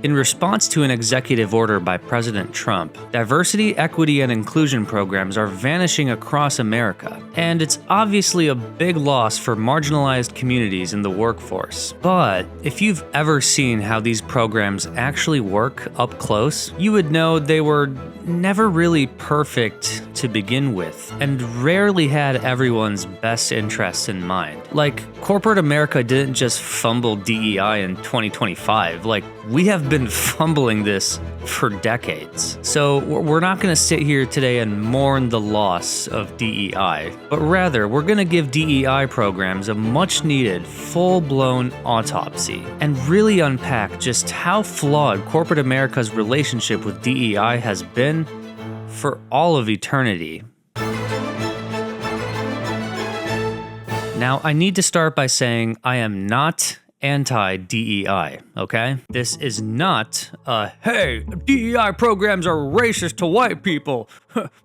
In response to an executive order by President Trump, diversity, equity, and inclusion programs are vanishing across America. And it's obviously a big loss for marginalized communities in the workforce. But if you've ever seen how these programs actually work up close, you would know they were never really perfect to begin with, and rarely had everyone's best interests in mind. Like, corporate America didn't just fumble DEI in 2025, like, we have been fumbling this for decades. So we're not gonna sit here today and mourn the loss of DEI, but rather we're gonna give DEI programs a much needed, full-blown autopsy, and really unpack just how flawed corporate America's relationship with DEI has been for all of eternity. Now, I need to start by saying I am not anti-DEI, okay? This is not hey, DEI programs are racist to white people,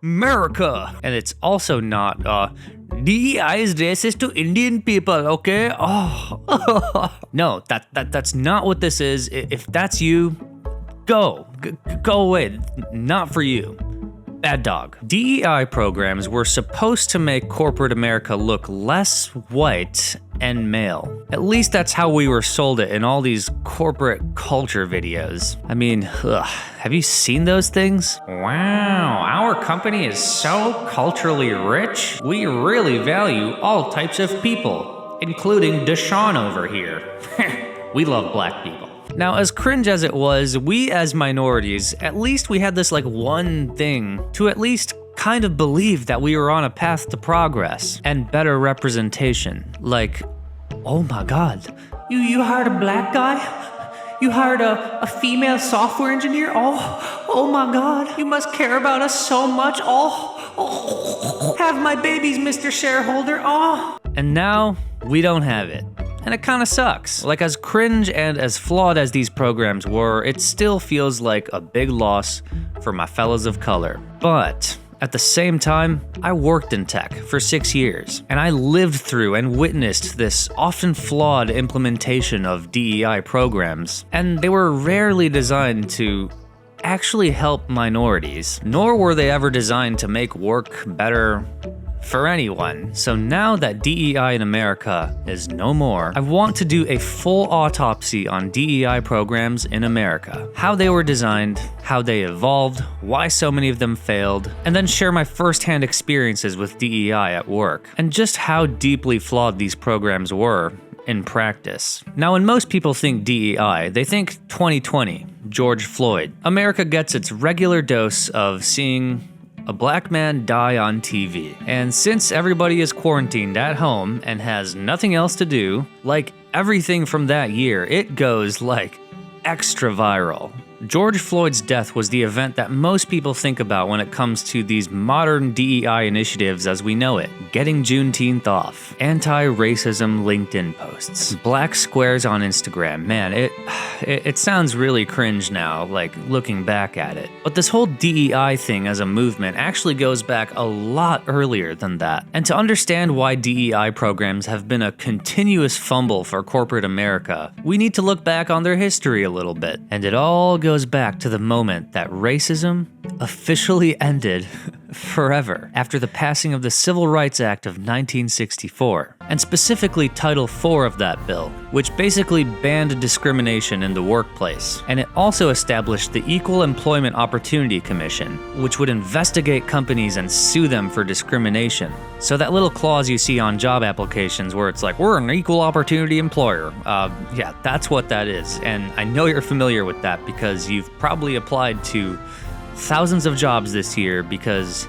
America. And it's also not, DEI is racist to Indian people, okay? Oh, no, that's not what this is. If that's you, go away, not for you. Bad dog. DEI programs were supposed to make corporate America look less white and male. At least that's how we were sold it in all these corporate culture videos. I mean, have you seen those things? Wow, our company is so culturally rich. We really value all types of people, including Deshaun over here. We love black people. Now, as cringe as it was, we as minorities, at least we had this like one thing to at least kind of believe that we were on a path to progress and better representation. Like, oh my God, you hired a black guy? You hired a female software engineer? Oh my God, you must care about us so much. Oh, have my babies, Mr. Shareholder. Oh. And now we don't have it. And it kind of sucks. Like, as cringe and as flawed as these programs were, it still feels like a big loss for my fellas of color. But at the same time, I worked in tech for 6 years, and I lived through and witnessed this often flawed implementation of DEI programs, and they were rarely designed to actually help minorities, nor were they ever designed to make work better for anyone. So now that DEI in America is no more, I want to do a full autopsy on DEI programs in America, how they were designed, how they evolved, why so many of them failed, and then share my firsthand experiences with DEI at work, and just how deeply flawed these programs were in practice. Now, when most people think DEI, they think 2020, George Floyd. America gets its regular dose of seeing a black man die on TV. And since everybody is quarantined at home and has nothing else to do, like everything from that year, it goes like extra viral. George Floyd's death was the event that most people think about when it comes to these modern DEI initiatives as we know it. Getting Juneteenth off, anti-racism LinkedIn posts, black squares on Instagram. Man, it sounds really cringe now, like looking back at it. But this whole DEI thing as a movement actually goes back a lot earlier than that. And to understand why DEI programs have been a continuous fumble for corporate America, we need to look back on their history a little bit. And it all goes back to the moment that racism officially ended forever after the passing of the Civil Rights Act of 1964, and specifically Title IV of that bill, which basically banned discrimination in the workplace. And it also established the Equal Employment Opportunity Commission, which would investigate companies and sue them for discrimination. So that little clause you see on job applications where it's like, we're an equal opportunity employer. Yeah, that's what that is. And I know you're familiar with that because you've probably applied to thousands of jobs this year because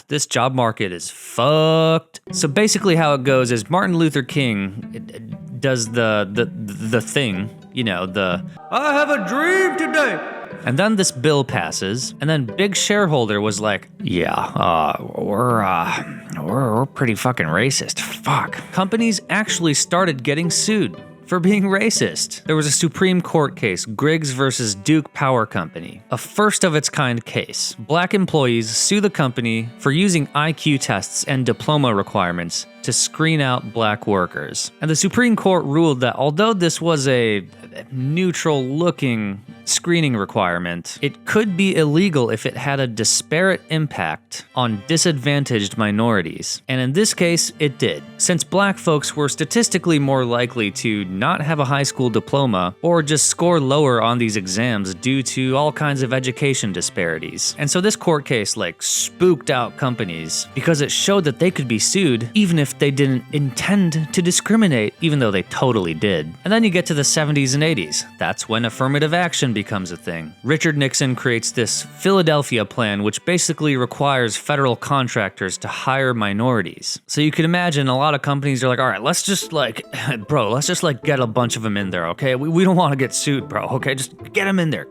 this job market is fucked. So basically how it goes is Martin Luther King does the thing, you know, the I have a dream today. And then this bill passes, and then big shareholder was like, yeah, we're pretty fucking racist. Fuck. Companies actually started getting sued for being racist. There was a Supreme Court case, Griggs versus Duke Power Company, a first of its kind case. Black employees sue the company for using IQ tests and diploma requirements to screen out black workers. And the Supreme Court ruled that although this was a neutral-looking screening requirement, it could be illegal if it had a disparate impact on disadvantaged minorities. And in this case, it did, since black folks were statistically more likely to not have a high school diploma or just score lower on these exams due to all kinds of education disparities. And so this court case spooked out companies because it showed that they could be sued even if they didn't intend to discriminate, even though they totally did. And then you get to the 70s and 80s. That's when affirmative action becomes a thing. Richard Nixon creates this Philadelphia plan, which basically requires federal contractors to hire minorities. So you can imagine a lot of companies are like, all right, let's just get a bunch of them in there, okay? We don't want to get sued, bro, okay? Just get them in there,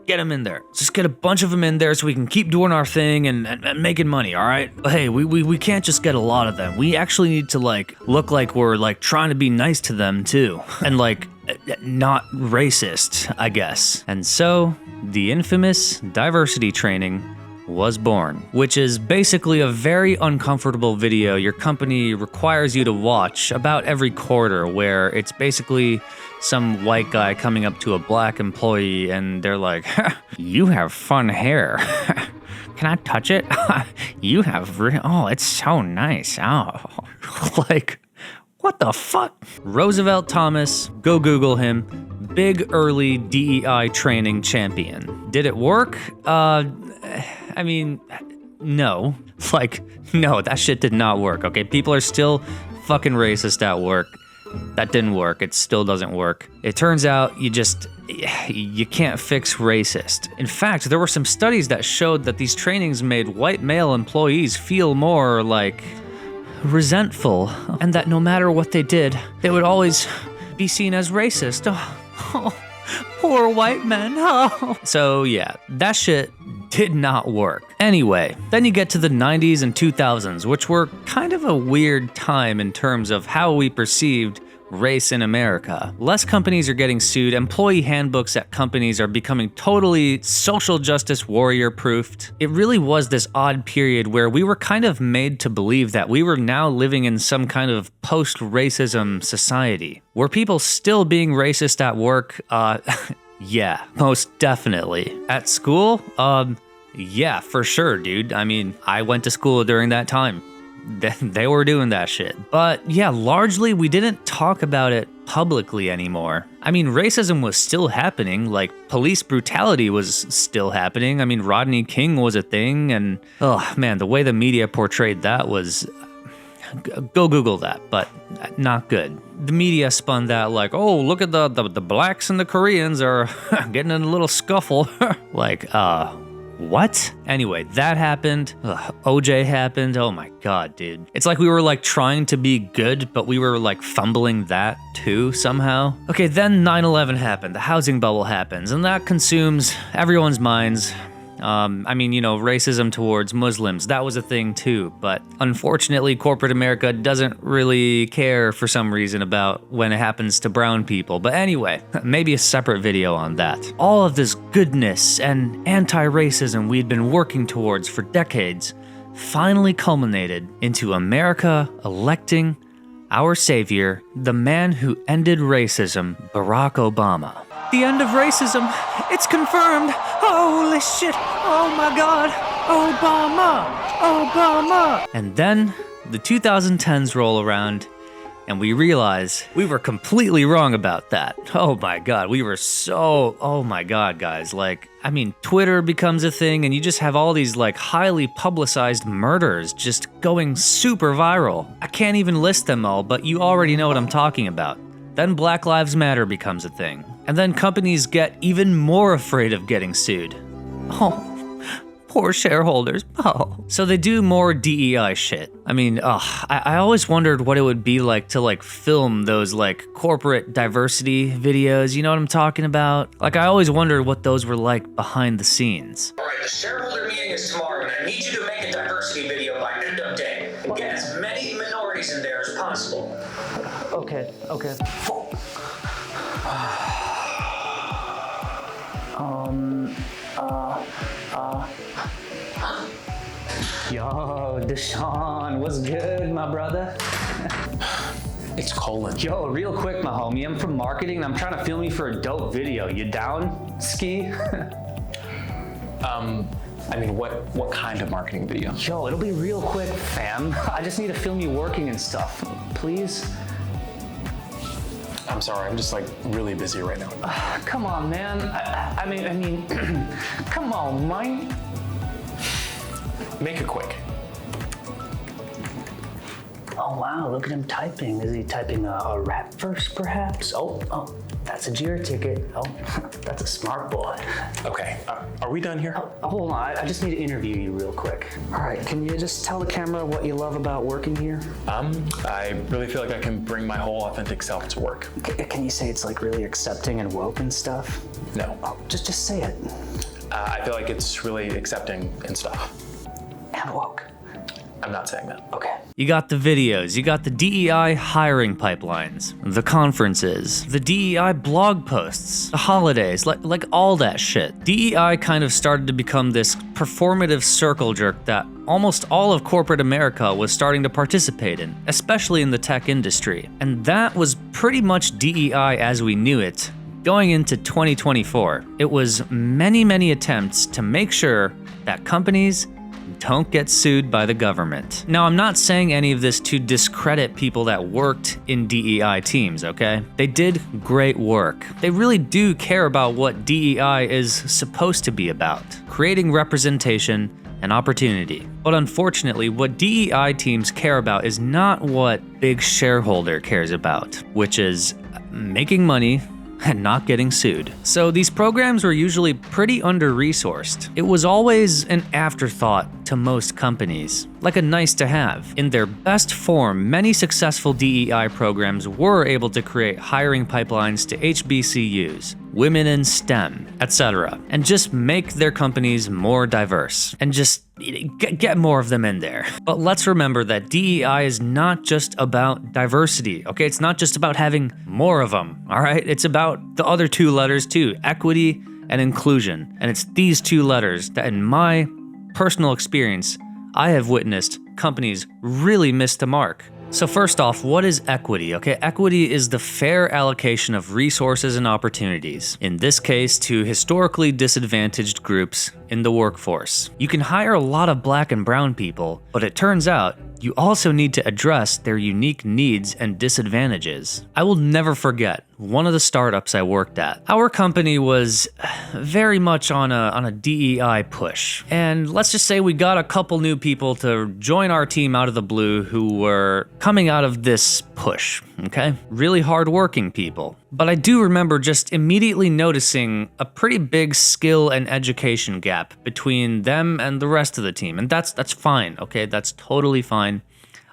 Just get a bunch of them in there so we can keep doing our thing and making money, all right? But hey, we can't just get a lot of them. We actually need to look like we're trying to be nice to them too. And not racist, I guess. And so, the infamous diversity training was born, which is basically a very uncomfortable video your company requires you to watch about every quarter, where it's basically some white guy coming up to a black employee and they're like, you have fun hair. Can I touch it? You have oh, it's so nice. Oh, what the fuck? Roosevelt Thomas, go Google him, big early DEI training champion. Did it work? I mean, no. No, that shit did not work, okay? People are still fucking racist at work. That didn't work. It still doesn't work. It turns out you can't fix racist. In fact, there were some studies that showed that these trainings made white male employees feel more resentful, and that no matter what they did, they would always be seen as racist. Oh, poor white men. Oh. So yeah, that shit did not work. Anyway, then you get to the 90s and 2000s, which were kind of a weird time in terms of how we perceived race in America. Less companies are getting sued, employee handbooks at companies are becoming totally social justice warrior proofed. It really was this odd period where we were kind of made to believe that we were now living in some kind of post-racism society. Were people still being racist at work? Yeah, most definitely. At school? Yeah, for sure, dude. I mean, I went to school during that time. They were doing that shit. But yeah, largely we didn't talk about it publicly anymore. I mean, racism was still happening, police brutality was still happening. I mean, Rodney King was a thing, and oh man, the way the media portrayed that was... Go Google that, but not good. The media spun that oh, look at the blacks and the Koreans are getting in a little scuffle. What? Anyway, that happened. OJ happened. Oh my god, dude. It's like we were trying to be good, but we were fumbling that too somehow. Okay, then 9/11 happened. The housing bubble happens, and that consumes everyone's minds. Racism towards Muslims, that was a thing too, but unfortunately corporate America doesn't really care for some reason about when it happens to brown people. But anyway, maybe a separate video on that. All of this goodness and anti-racism we'd been working towards for decades finally culminated into America electing our savior, the man who ended racism, Barack Obama. The end of racism. It's confirmed. Holy shit. Oh my god. Obama. And then the 2010s roll around and we realize we were completely wrong about that. Oh my god. Oh my god, guys. Twitter becomes a thing and you just have all these highly publicized murders just going super viral. I can't even list them all, but you already know what I'm talking about. Then Black Lives Matter becomes a thing. And then companies get even more afraid of getting sued. Oh, poor shareholders. Oh. So they do more DEI shit. I always wondered what it would be like to film those corporate diversity videos. You know what I'm talking about? I always wondered what those were like behind the scenes. All right, the shareholder meeting is tomorrow, and I need you to make a diversity video by end of day. Get as many minorities in there as possible. Okay. Yo, Deshaun, what's good, my brother? It's Colin. Yo, real quick, my homie, I'm from marketing and I'm trying to film you for a dope video. You down, Ski? I mean, what kind of marketing video? Yo, it'll be real quick, fam. I just need to film you working and stuff. Please? I'm sorry, I'm just like really busy right now. Come on, man. I mean, come on, man. Make it quick. Oh wow, look at him typing. Is he typing a rap verse, perhaps? Oh, that's a Jira ticket. Oh, that's a smart boy. Okay, are we done here? Hold on, I just need to interview you real quick. All right, can you just tell the camera what you love about working here? I really feel like I can bring my whole authentic self to work. Can you say it's like really accepting and woke and stuff? No. Oh, just say it. I feel like it's really accepting and stuff. And woke. I'm not saying that. Okay. You got the videos, you got the DEI hiring pipelines, the conferences, the DEI blog posts, the holidays, like all that shit. DEI kind of started to become this performative circle jerk that almost all of corporate America was starting to participate in, especially in the tech industry. And that was pretty much DEI as we knew it. Going into 2024, it was many attempts to make sure that companies don't get sued by the government. Now, I'm not saying any of this to discredit people that worked in DEI teams, okay? They did great work. They really do care about what DEI is supposed to be about, creating representation and opportunity. But unfortunately, what DEI teams care about is not what big shareholder cares about, which is making money and not getting sued. So these programs were usually pretty under-resourced. It was always an afterthought to most companies, like a nice to have. In their best form, many successful DEI programs were able to create hiring pipelines to HBCUs, women in STEM, etc., and just make their companies more diverse, and just get more of them in there. But let's remember that DEI is not just about diversity, okay? It's not just about having more of them, all right? It's about the other two letters too, equity and inclusion. And it's these two letters that, in my personal experience, I have witnessed companies really miss the mark. So first off, what is equity? Okay, equity is the fair allocation of resources and opportunities, in this case to historically disadvantaged groups in the workforce. You can hire a lot of black and brown people, but it turns out you also need to address their unique needs and disadvantages. I will never forget one of the startups I worked at. Our company was very much on a DEI push. And let's just say we got a couple new people to join our team out of the blue who were coming out of this push, okay? Really hardworking people. But I do remember just immediately noticing a pretty big skill and education gap between them and the rest of the team. And that's fine, okay? That's totally fine.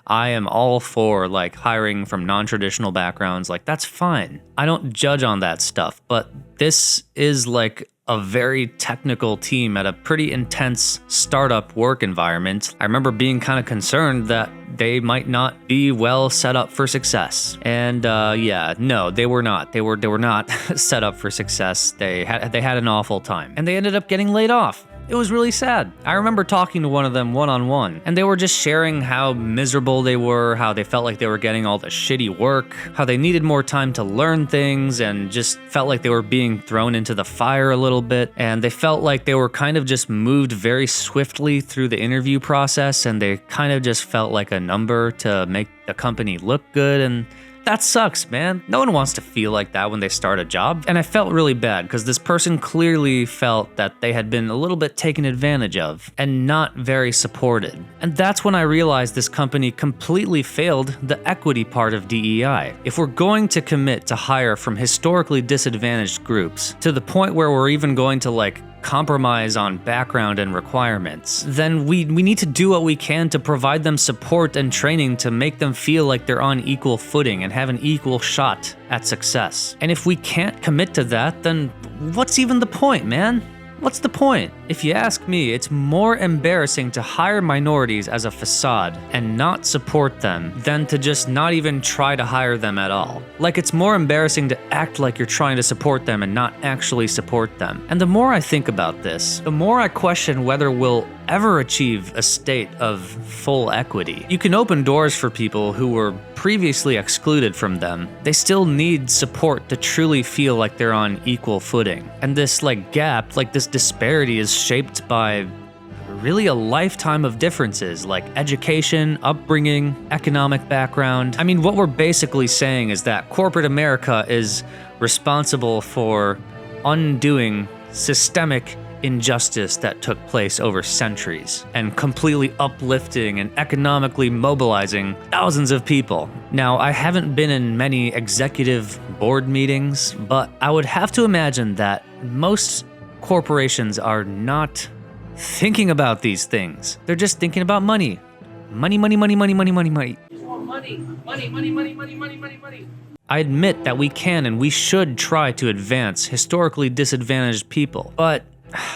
I am all for like hiring from non-traditional backgrounds, like that's fine. I don't judge on that stuff, but this is like a very technical team at a pretty intense startup work environment. I remember being kind of concerned that they might not be well set up for success. And yeah, no, they were not. They were not set up for success. They had an awful time, and they ended up getting laid off. It was really sad. I remember talking to one of them one-on-one, and they were just sharing how miserable they were, how they felt like they were getting all the shitty work, how they needed more time to learn things, and just felt like they were being thrown into the fire a little bit. And they felt like they were kind of just moved very swiftly through the interview process, and they kind of just felt like a number to make the company look good. And that sucks, man. No one wants to feel like that when they start a job. And I felt really bad because this person clearly felt that they had been a little bit taken advantage of and not very supported. And that's when I realized this company completely failed the equity part of DEI. If we're going to commit to hire from historically disadvantaged groups to the point where we're even going to like compromise on background and requirements, then we need to do what we can to provide them support and training to make them feel like they're on equal footing and have an equal shot at success. And if we can't commit to that, then what's even the point, man? What's the point? If you ask me, it's more embarrassing to hire minorities as a facade and not support them than to just not even try to hire them at all. Like, it's more embarrassing to act like you're trying to support them and not actually support them. And the more I think about this, the more I question whether we'll ever achieve a state of full equity. You can open doors for people who were previously excluded from them. They still need support to truly feel like they're on equal footing. And this gap, this disparity is shaped by really a lifetime of differences like education, upbringing, economic background. I mean, what we're basically saying is that corporate America is responsible for undoing systemic injustice that took place over centuries and completely uplifting and economically mobilizing thousands of people. Now, I haven't been in many executive board meetings, but I would have to imagine that most corporations are not thinking about these things. They're just thinking about money. Money, money, money, money, money, money, money. Money. I admit that we can and we should try to advance historically disadvantaged people, but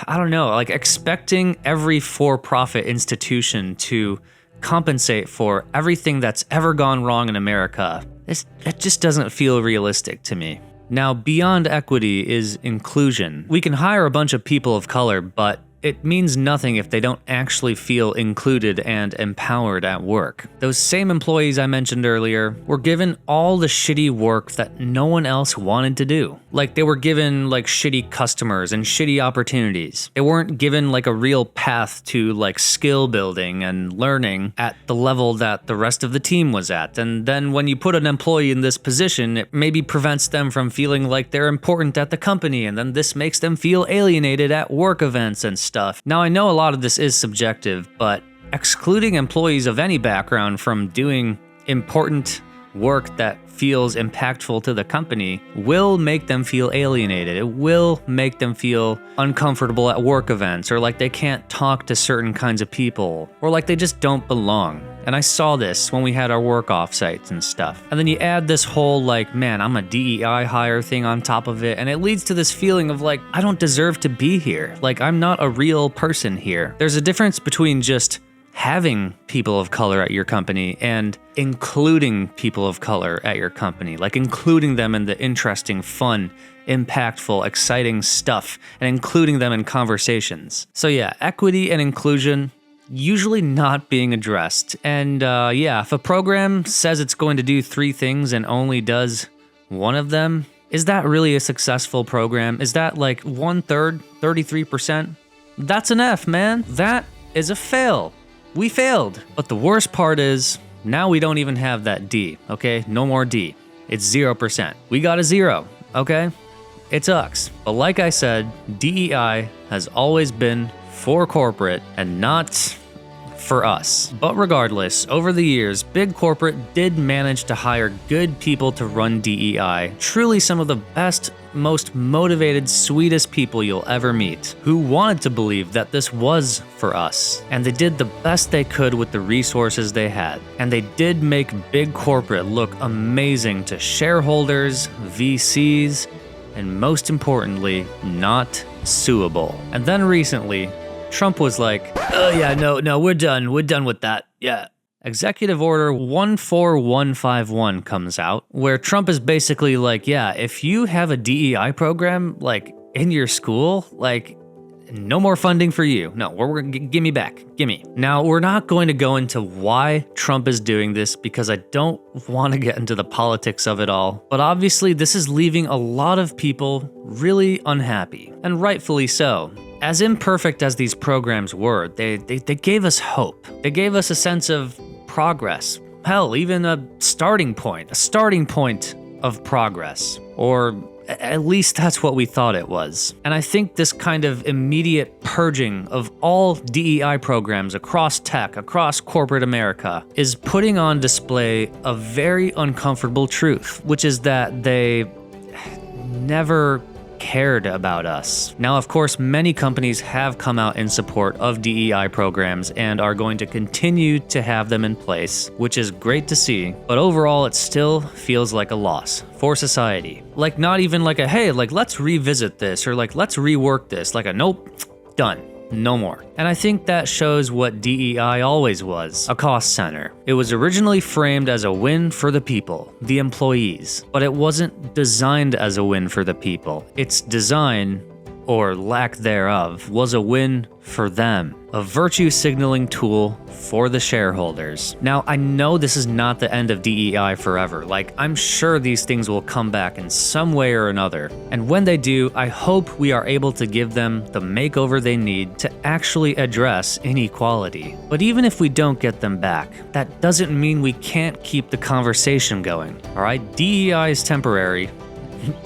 I don't know, expecting every for-profit institution to compensate for everything that's ever gone wrong in America, it just doesn't feel realistic to me. Now, beyond equity is inclusion. We can hire a bunch of people of color, but it means nothing if they don't actually feel included and empowered at work. Those same employees I mentioned earlier were given all the shitty work that no one else wanted to do. They were given shitty customers and shitty opportunities. They weren't given a real path to skill building and learning at the level that the rest of the team was at. And then when you put an employee in this position, it maybe prevents them from feeling like they're important at the company, and then this makes them feel alienated at work events and stuff. Now, I know a lot of this is subjective, but excluding employees of any background from doing important work that feels impactful to the company will make them feel alienated. It will make them feel uncomfortable at work events, or they can't talk to certain kinds of people, or they just don't belong. And I saw this when we had our work offsites and stuff. And then you add this whole man, I'm a DEI hire thing on top of it, and it leads to this feeling of I don't deserve to be here. I'm not a real person here. There's a difference between just having people of color at your company and including people of color at your company, including them in the interesting, fun, impactful, exciting stuff, and including them in conversations. So yeah, equity and inclusion usually not being addressed. And if a program says it's going to do 3 things and only does one of them, is that really a successful program? Is that 1/3, 33%? That's an F, man. That is a fail. We failed. But the worst part is, now we don't even have that D, okay? No more D. It's 0%. We got a 0, okay? It sucks. But like I said, DEI has always been for corporate and not for us. But regardless, over the years, big corporate did manage to hire good people to run DEI. Truly some of the best, most motivated, sweetest people you'll ever meet, who wanted to believe that this was for us. And they did the best they could with the resources they had. And they did make big corporate look amazing to shareholders, VCs, and most importantly, not suable. And then recently, Trump was like, oh yeah, no, we're done with that, yeah. Executive Order 14151 comes out, where Trump is basically like, yeah, if you have a DEI program, in your school, no more funding for you. No, we're give me back, gimme. Now, we're not going to go into why Trump is doing this because I don't want to get into the politics of it all. But obviously, this is leaving a lot of people really unhappy, and rightfully so. As imperfect as these programs were, they gave us hope. They gave us a sense of progress. Hell, even a starting point of progress. Or at least that's what we thought it was. And I think this kind of immediate purging of all DEI programs across tech, across corporate America, is putting on display a very uncomfortable truth, which is that they never cared about us. Now, of course, many companies have come out in support of DEI programs and are going to continue to have them in place, which is great to see, but overall it still feels like a loss for society. Like, not even like a, hey, like, let's revisit this, or like, let's rework this, like a, nope, done. No more. And I think that shows what DEI always was, a cost center. It was originally framed as a win for the people, the employees, but it wasn't designed as a win for the people. Its design, or lack thereof, was a win for them, a virtue signaling tool for the shareholders. Now, I know this is not the end of DEI forever. Like, I'm sure these things will come back in some way or another. And when they do, I hope we are able to give them the makeover they need to actually address inequality. But even if we don't get them back, that doesn't mean we can't keep the conversation going, all right? DEI is temporary.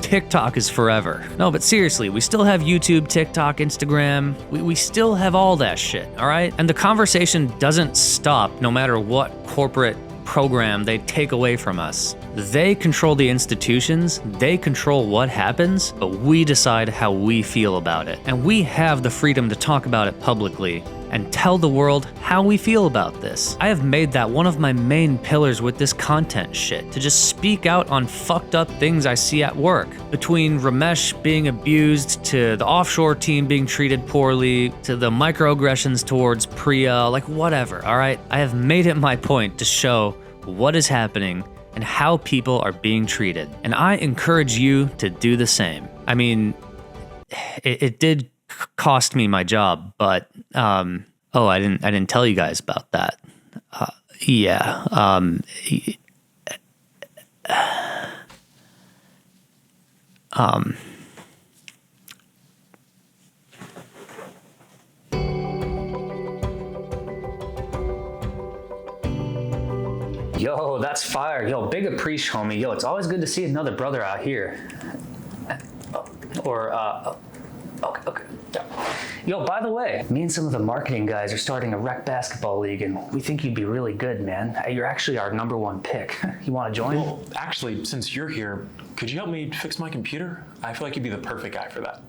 TikTok is forever. No, but seriously, we still have YouTube, TikTok, Instagram. We still have all that shit, all right? And the conversation doesn't stop no matter what corporate program they take away from us. They control the institutions, they control what happens, but we decide how we feel about it. And we have the freedom to talk about it publicly and tell the world how we feel about this. I have made that one of my main pillars with this content shit, to just speak out on fucked up things I see at work. Between Ramesh being abused, to the offshore team being treated poorly, to the microaggressions towards Priya, like whatever, all right? I have made it my point to show what is happening and how people are being treated. And I encourage you to do the same. I mean, it did cost me my job, but I didn't tell you guys about that. Yo, that's fire. Yo, big appreciate, homie. Yo, it's always good to see another brother out here. Okay. Yo, by the way, me and some of the marketing guys are starting a rec basketball league, and we think you'd be really good, man. You're actually our #1 pick. You want to join? Well, actually, since you're here, could you help me fix my computer? I feel like you'd be the perfect guy for that.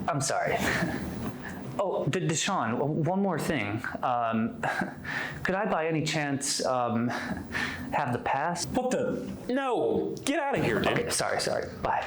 I'm sorry. Oh, Deshaun, one more thing. Could I by any chance have the pass? What the? No! Get out of here, dude. Okay, sorry. Bye.